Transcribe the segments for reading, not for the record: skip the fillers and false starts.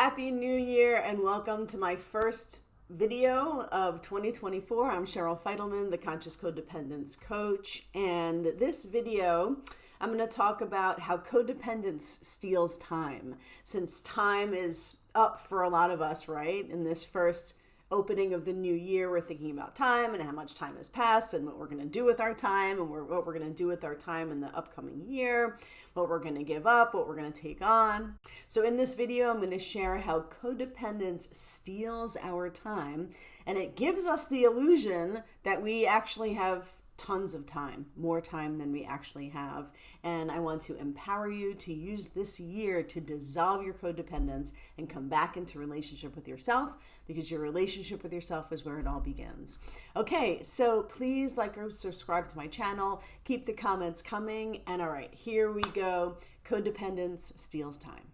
Happy New Year and welcome to my first video of 2024. I'm Cheryl Fidelman, the Conscious Codependence Coach, and this video I'm going to talk about how codependence steals time. Since time is up for a lot of us, right? In this first opening of the new year, we're thinking about time and how much time has passed and what we're going to do with our time and what we're going to do with our time in the upcoming year, what we're going to give up, what we're going to take on. So in this video, I'm going to share how codependence steals our time, and it gives us the illusion that we actually have tons of time, more time than we actually have. And I want to empower you to use this year to dissolve your codependence and come back into relationship with yourself, because your relationship with yourself is where it all begins. Okay, so please like or subscribe to my channel. Keep the comments coming. And all right, here we go. Codependence steals time.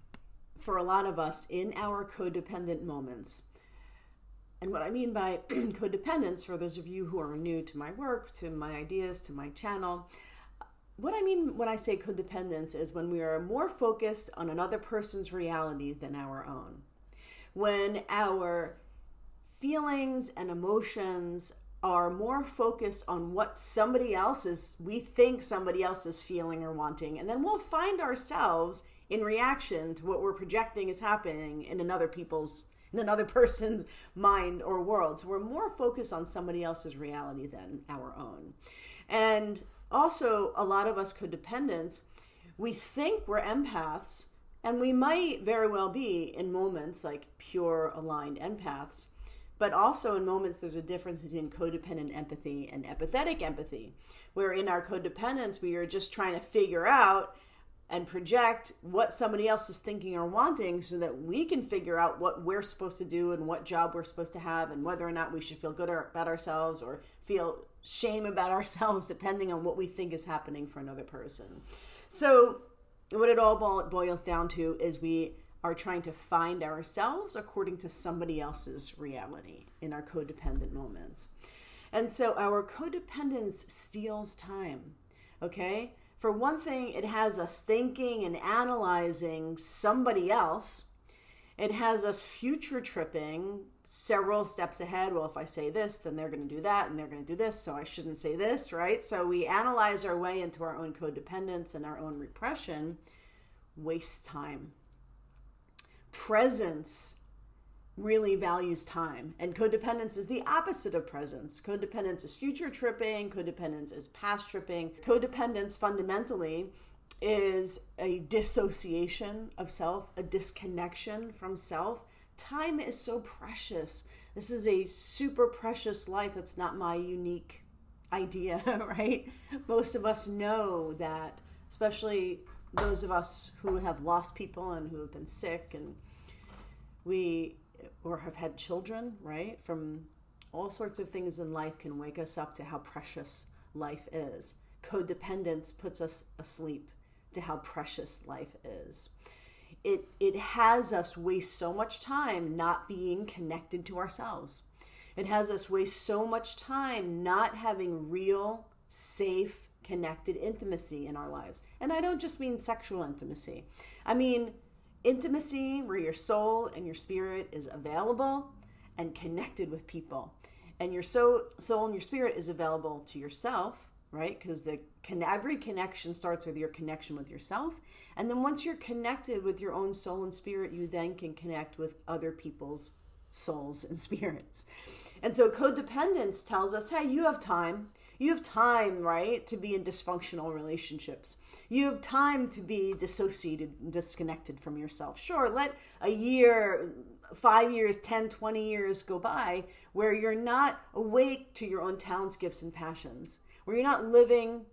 For a lot of us in our codependent moments, and what I mean by codependence, for those of you who are new to my work, to my ideas, to my channel, what I mean when I say codependence is when we are more focused on another person's reality than our own. When our feelings and emotions are more focused on what we think somebody else is feeling or wanting, and then we'll find ourselves in reaction to what we're projecting is happening in another person's mind or world. So we're more focused on somebody else's reality than our own. And also, a lot of us codependents, we think we're empaths, and we might very well be in moments like pure aligned empaths, but also in moments there's a difference between codependent empathy and empathetic empathy, where in our codependence we are just trying to figure out and project what somebody else is thinking or wanting so that we can figure out what we're supposed to do and what job we're supposed to have and whether or not we should feel good about ourselves or feel shame about ourselves, depending on what we think is happening for another person. So what it all boils down to is we are trying to find ourselves according to somebody else's reality in our codependent moments. And so our codependence steals time, okay? For one thing, it has us thinking and analyzing somebody else. It has us future tripping several steps ahead. Well, if I say this, then they're going to do that, and they're going to do this, so I shouldn't say this, right? So we analyze our way into our own codependence and our own repression. Waste time. Presence really values time, and codependence is the opposite of presence. Codependence is future tripping. Codependence is past tripping. Codependence fundamentally is a dissociation of self, a disconnection from self. Time is so precious. This is a super precious life. It's not my unique idea, right? Most of us know that, especially those of us who have lost people and who have been sick, and or have had children, right? From all sorts of things in life can wake us up to how precious life is. Codependence puts us asleep to how precious life is. It has us waste so much time not being connected to ourselves. It has us waste so much time not having real, safe, connected intimacy in our lives. And I don't just mean sexual intimacy. I mean intimacy where your soul and your spirit is available and connected with people. And your soul and your spirit is available to yourself, right? Because every connection starts with your connection with yourself. And then once you're connected with your own soul and spirit, you then can connect with other people's souls and spirits. And so codependence tells us, hey, you have time. You have time, right, to be in dysfunctional relationships. You have time to be dissociated and disconnected from yourself. Sure, let a year, 5 years, 10, 20 years go by where you're not awake to your own talents, gifts, and passions, where you're not living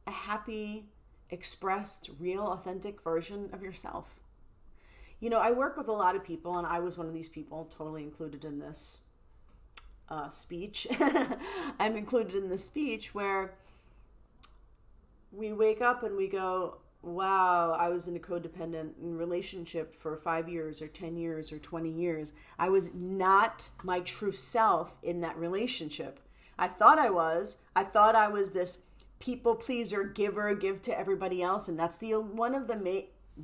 a happy, expressed, real, authentic version of yourself. You know, I work with a lot of people, and I was one of these people, totally included in this speech. I'm included in the speech where we wake up and we go, wow, I was in a codependent relationship for 5 years or 10 years or 20 years. I was not my true self in that relationship. I thought I was. I thought I was this people pleaser, giver, give to everybody else. And that's one of the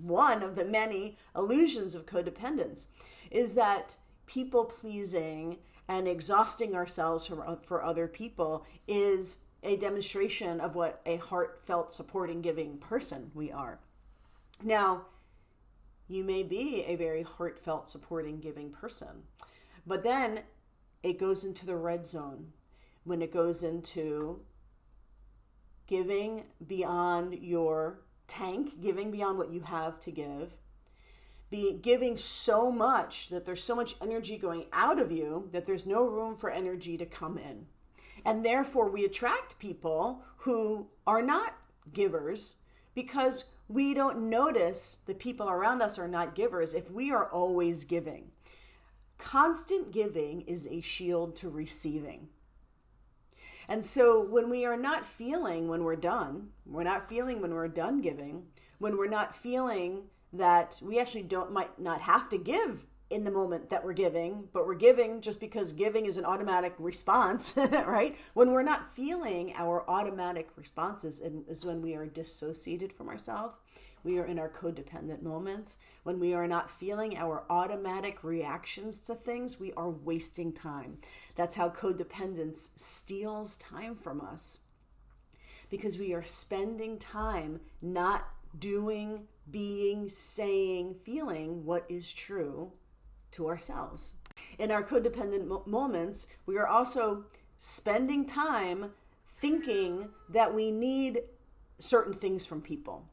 one of the many illusions of codependence, is that people pleasing and exhausting ourselves for other people is a demonstration of what a heartfelt, supporting, giving person we are. Now, you may be a very heartfelt, supporting, giving person, but then it goes into the red zone when it goes into giving beyond your tank, giving beyond what you have to give, giving so much that there's so much energy going out of you that there's no room for energy to come in. And therefore, we attract people who are not givers because we don't notice the people around us are not givers if we are always giving. Constant giving is a shield to receiving. And so when we are not feeling when we're done giving, when we're not feeling that we actually might not have to give in the moment that we're giving, but we're giving just because giving is an automatic response, right? When we're not feeling our automatic responses is when we are dissociated from ourselves. We are in our codependent moments. When we are not feeling our automatic reactions to things, we are wasting time. That's how codependence steals time from us, because we are spending time not doing, being, saying, feeling what is true to ourselves. In our codependent moments, we are also spending time thinking that we need certain things from people,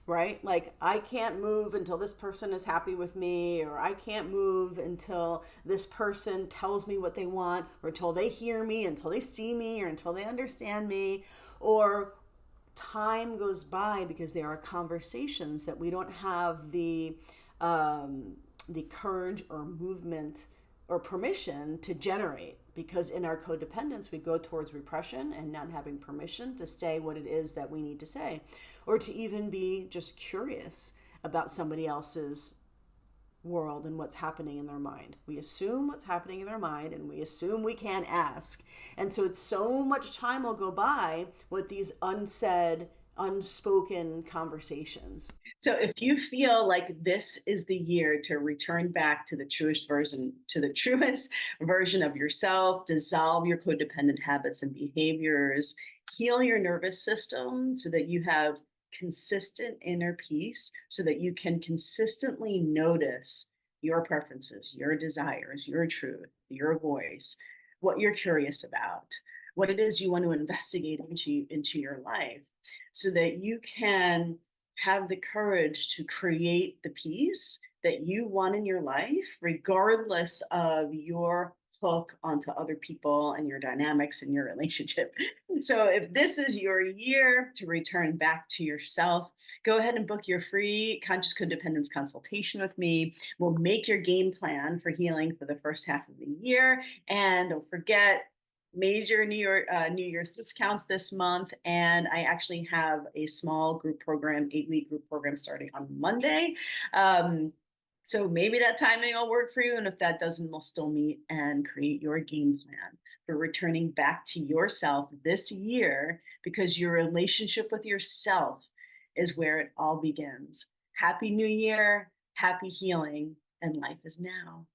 right? Like, I can't move until this person is happy with me, or I can't move until this person tells me what they want, or until they hear me, until they see me, or until they understand me. Or time goes by because there are conversations that we don't have the courage or movement or permission to generate, because in our codependence we go towards repression and not having permission to say what it is that we need to say, or to even be just curious about somebody else's world and what's happening in their mind. We assume what's happening in their mind, and we assume we can't ask. And so it's so much time will go by with these unsaid, unspoken conversations. So if you feel like this is the year to return back to the truest version of yourself, dissolve your codependent habits and behaviors, heal your nervous system so that you have consistent inner peace, so that you can consistently notice your preferences, your desires, your truth, your voice, what you're curious about, what it is you want to investigate into your life, so that you can have the courage to create the peace that you want in your life, regardless of your hook onto other people and your dynamics in your relationship. So if this is your year to return back to yourself, go ahead and book your free conscious codependence consultation with me. We'll make your game plan for healing for the first half of the year. And don't forget, major New Year's discounts this month. And I actually have a small group program, 8-week group program starting on Monday. So maybe that timing will work for you. And if that doesn't, we'll still meet and create your game plan for returning back to yourself this year, because your relationship with yourself is where it all begins. Happy New Year, happy healing, and life is now.